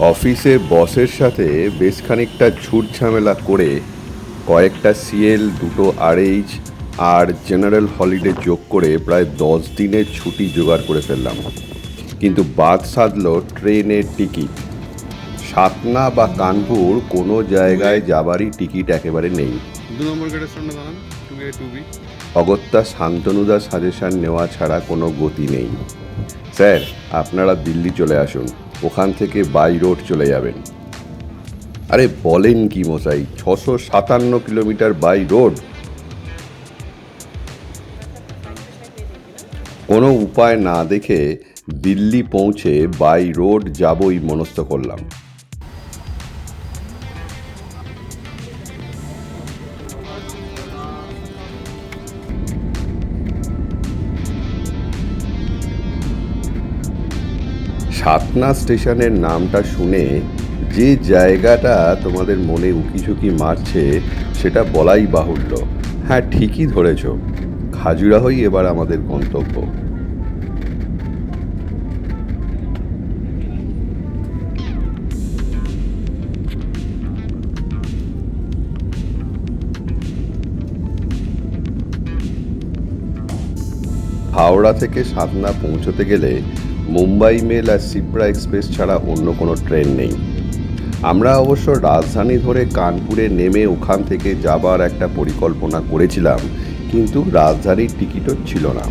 অফিসে বসের সাথে বেশ খানিকটা ঝুট ঝামেলা করে কয়েকটা সিএল, দুটো আরএইচ আর জেনারেল হলিডে যোগ করে প্রায় 10 দিনের ছুটি জোগাড় করে ফেললাম। কিন্তু বাদ সাধলো ট্রেনের টিকিট। সাতনা বা কানপুর কোনো জায়গায় যাবারই টিকিট একেবারে নেই। 2 নম্বর গেটের সামনে দাঁড়ান, 2A 2B। অগত্যা শান্তনুদা সাজেশন নেওয়া ছাড়া কোনো গতি নেই। স্যার, আপনারা দিল্লি চলে আসুন, ওখান থেকে বাই রোড চলে যাবেন। আরে বলেন কি মশাই, 657 কিলোমিটার বাই রোড! কোনো উপায় না দেখে দিল্লি পৌঁছে বাই রোড যাবই মনস্থ করলাম। সাতনা স্টেশনের নামটা শুনে যে জায়গাটা তোমাদের মনে উকিঝুঁকি মারছে সেটা বলাই বাহুল্য। হ্যাঁ, ঠিকই ধরেছ, খাজুরাহোই এবার আমাদের গন্তব্য। হাওড়া থেকে সাতনা পৌঁছতে গেলে মুম্বাই মেল আর সিপ্রা এক্সপ্রেস ছাড়া অন্য কোনো ট্রেন নেই। আমরা অবশ্য রাজধানী ধরে কানপুরে নেমে ওখান থেকে যাবার একটা পরিকল্পনা করেছিলাম, কিন্তু রাজধানীর টিকিটও ছিল না।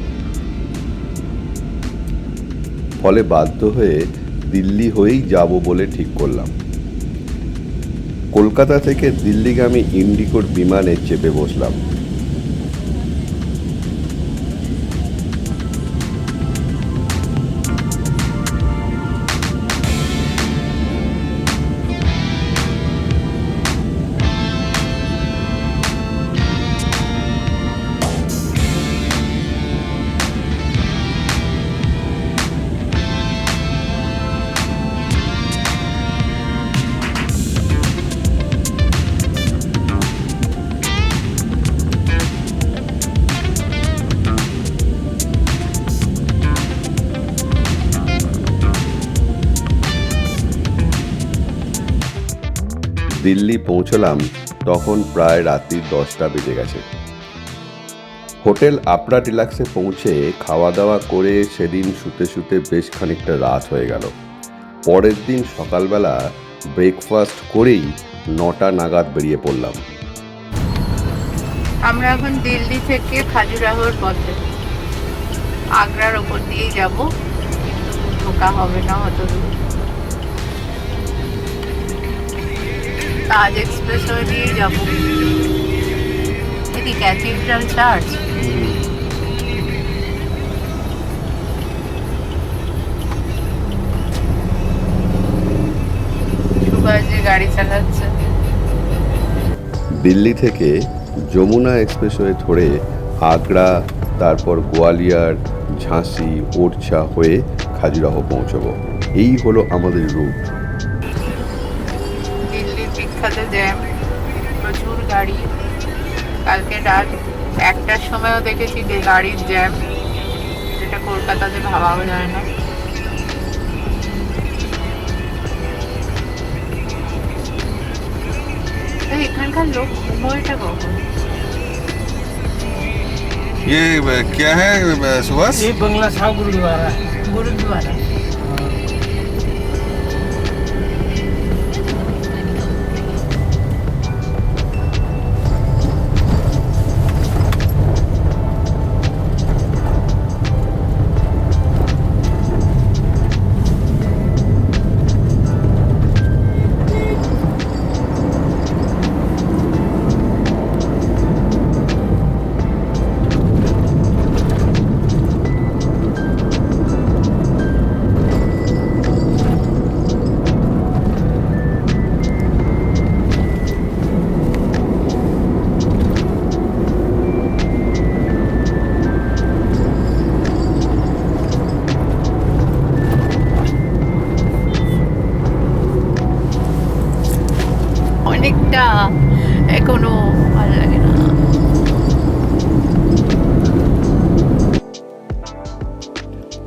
ফলে বাধ্য হয়ে দিল্লি হয়েই যাব বলে ঠিক করলাম। কলকাতা থেকে দিল্লিগামী ইন্ডিগোর বিমানে চেপে বসলাম। দিল্লি পৌঁছলাম তখন প্রায় রাত্রি 10টা বেজে গেছে। হোটেল আপরা ডিলাক্সে পৌঁছে খাওয়া দাওয়া করে সেদিন শুতে শুতে বেশ খানিকটা রাত হয়ে গেল। পরের দিন সকালবেলা ব্রেকফাস্ট করেই 9টা নাগাদ বেরিয়ে পড়লাম। আমরা এখন দিল্লি থেকে খাজুরাহোর পথে, আগ্রার ওপর দিয়েই যাব, কিন্তু ঢোকা হবে না অত দূর। তাজ এক্সপ্রেস হয়ে দিয়েই যাব। এটি ক্যাথিড্রাল চার্চ। সুভাষ যে গাড়ি চালাচ্ছে। দিল্লি থেকে যমুনা এক্সপ্রেসওয়ে ধরে আগ্রা, তারপর গোয়ালিয়র, ঝাঁসি, ওরছা হয়ে খাজুরাহো পৌঁছবো। এই হলো আমাদের রুট। দিল্লির বিখ্যাত জ্যাম, প্রচুর গাড়ি। কালকে রাত 1টার সময়ও দেখেছি যে গাড়ির জ্যাম, যেটা কলকাতাতে ভাবাও যায় না। এখানকার লোক ঘুমোয়টা কখন? ये क्या है सुभाष? ये बंगला साहब गुरुद्वारा है। गुरुद्वारा। অনেকটা এখনো ভালো লাগে।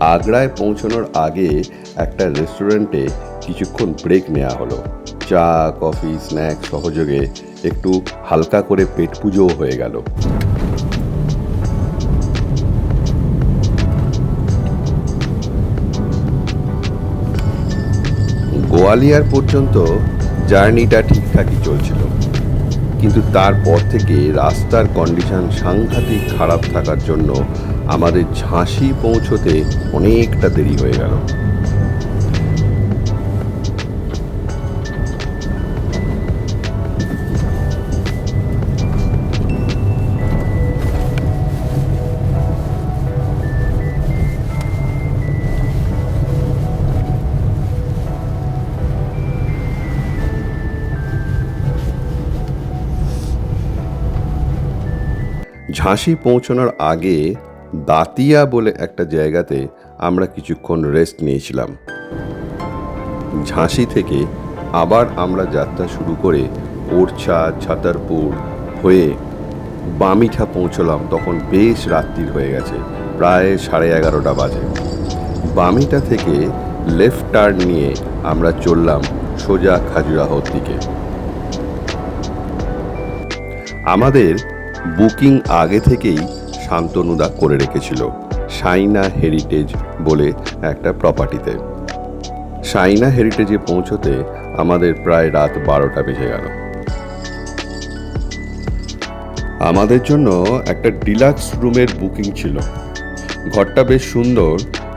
আগ্রায় পৌঁছানোর আগে একটা রেস্টুরেন্টে কিছুক্ষণ ব্রেক নেওয়া হলো। চা, কফি, স্ন্যাক্স সহযোগে একটু হালকা করে পেট পুজোও হয়ে গেল। গোয়ালিয়র পর্যন্ত জার্নিটা ঠিকঠাকই চলছিল, কিন্তু তারপর থেকে রাস্তার কন্ডিশন সাংঘাতিক খারাপ থাকার জন্য আমাদের ঝাঁসি পৌঁছতে অনেকটা দেরি হয়ে গেল। ঝাঁসি পৌঁছানোর আগে দাতিয়া বলে একটা জায়গাতে আমরা কিছুক্ষণ রেস্ট নিয়েছিলাম। ঝাঁসি থেকে আবার আমরা যাত্রা শুরু করে ওরছা, ছতরপুর হয়ে বামিঠা পৌঁছলাম। তখন বেশ রাত্রির হয়ে গেছে, প্রায় 11:30 বাজে। বামিঠা থেকে লেফট টার্ন নিয়ে আমরা চললাম সোজা খাজুরাহোর দিকে। আমাদের বুকিং আগে থেকেই শান্তনুদা করে রেখেছিল সাইনা হেরিটেজ বলে একটা প্রপার্টিতে। সাইনা হেরিটেজে পৌঁছতে আমাদের প্রায় রাত 12টা বেজে গেল। আমাদের জন্য একটা ডিলাক্স রুমের বুকিং ছিল। ঘরটা বেশ সুন্দর,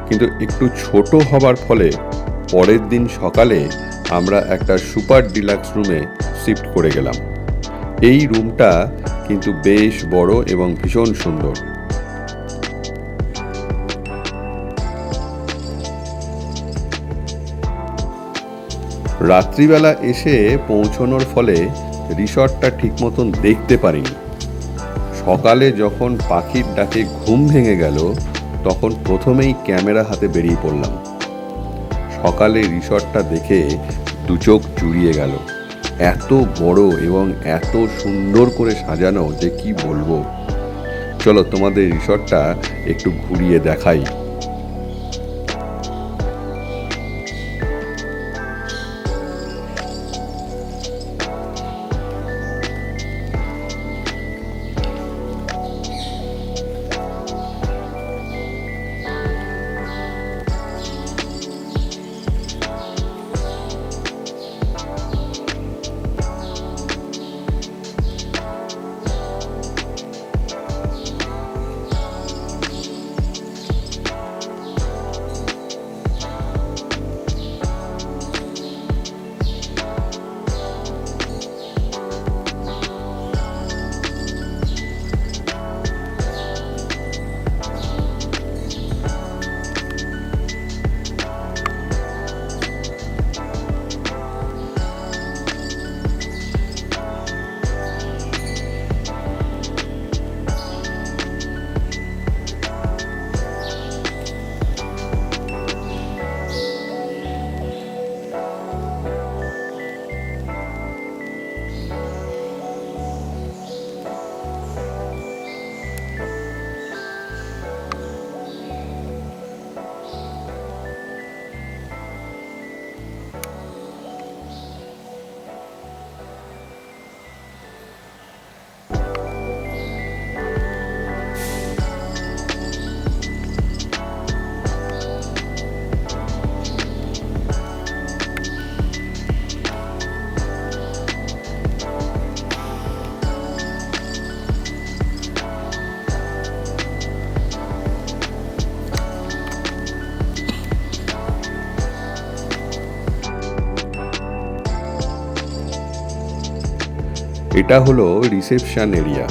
কিন্তু একটু ছোট হবার ফলে পরের দিন সকালে আমরা একটা সুপার ডিলাক্স রুমে শিফট করে গেলাম। এই রুমটা কিন্তু বেশ বড় এবং ভীষণ সুন্দর। রাত্রিবেলা এসে পৌঁছানোর ফলে রিসর্টটা ঠিক মতন দেখতে পারিনি। সকালে যখন পাখির ডাকে ঘুম ভেঙে গেল, তখন প্রথমেই ক্যামেরা হাতে বেরিয়ে পড়লাম। সকালে রিসর্টটা দেখে দু চোখ জুড়িয়ে গেল। এত বড় এবং এত সুন্দর করে সাজানো যে কি বলবো। চলো তোমাদের রিসর্টটা একটু ঘুরিয়ে দেখাই। এটা হলো রিসেপশন এরিয়া।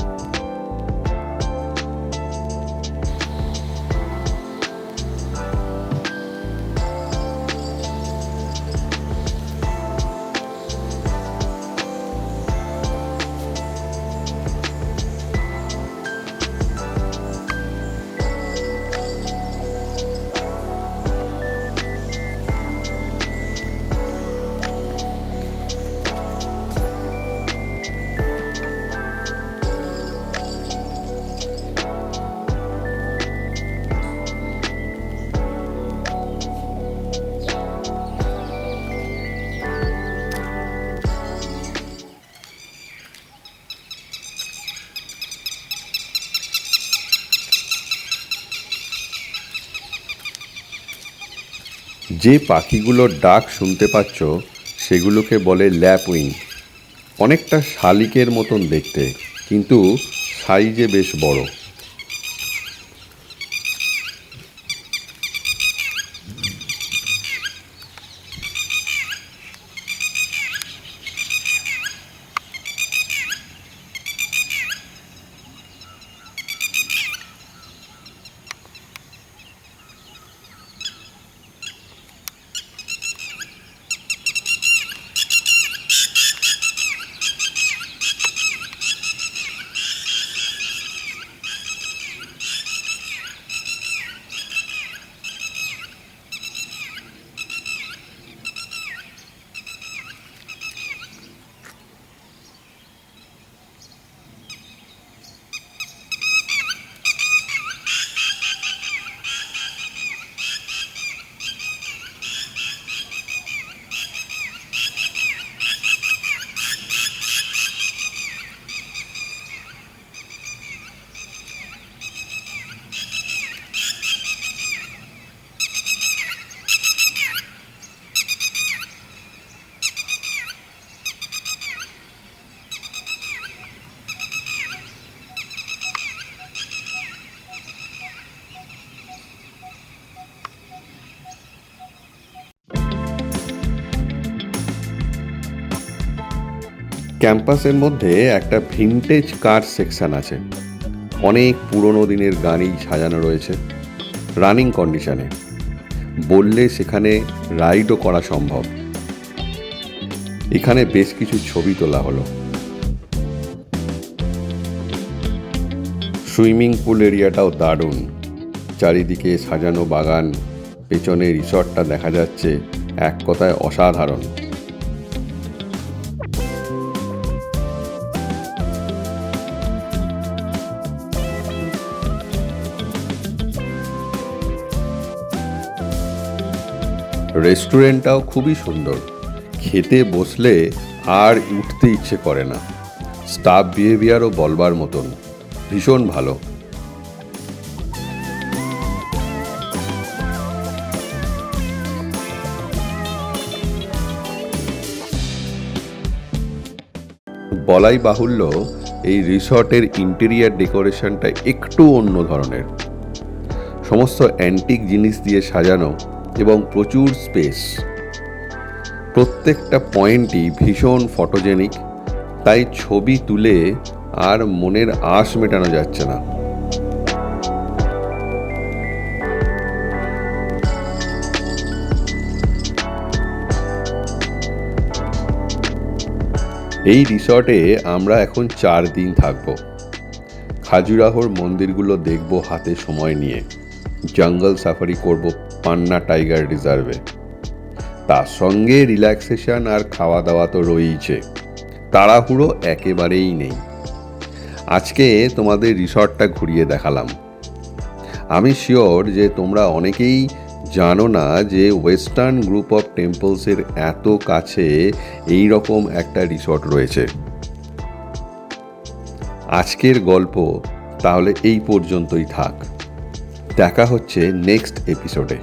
যে পাখিগুলোর ডাক শুনতে পাচ্ছ সেগুলোকে বলে ল্যাপউইং। অনেকটা শালিকের মতন দেখতে, কিন্তু সাইজে বেশ বড়। ক্যাম্পাসের মধ্যে একটা ভিনটেজ কার সেকশন আছে। অনেক পুরনো দিনের গাড়ি সাজানো রয়েছে রানিং কন্ডিশনে। বললে সেখানে রাইডও করা সম্ভব। এখানে বেশ কিছু ছবি তোলা হলো। সুইমিং পুল এরিয়াটাও দারুণ। চারিদিকে সাজানো বাগান, পেছনে রিসর্টটা দেখা যাচ্ছে, এক কথায় অসাধারণ। রেস্টুরেন্টটাও খুবই সুন্দর। খেতে বসলে আর উঠতে ইচ্ছে করে না। স্টাফ বিহেভিয়ারও বলবার মতন, ভীষণ ভালো। বলাই বাহুল্য, এই রিসর্টের ইন্টেরিয়ার ডেকোরেশনটা একটু অন্য ধরনের। সমস্ত অ্যান্টিক জিনিস দিয়ে সাজানো এবং প্রচুর স্পেস। প্রত্যেকটা পয়েন্টই ভীষণ ফটোজেনিক, তাই ছবি তুলে আর মনের আশ মেটানো যাচ্ছে না। এই রিসর্টে আমরা এখন 4 দিন থাকব। খাজুরাহোর মন্দিরগুলো দেখব হাতে সময় নিয়ে। জঙ্গল সাফারি করব পান্না টাইগার রিজার্ভে। তার সঙ্গে রিল্যাক্সেশন আর খাওয়া দাওয়া তো রয়েইছে। তাড়াহুড়ো একেবারেই নেই। আজকে তোমাদের রিসর্টটা ঘুরিয়ে দেখালাম। আমি শিওর যে তোমরা অনেকেই জানো না যে ওয়েস্টার্ন গ্রুপ অফ টেম্পলসের এত কাছে এই রকম একটা রিসর্ট রয়েছে। আজকের গল্প তাহলে এই পর্যন্তই থাক। দেখা হচ্ছে নেক্সট এপিসোডে।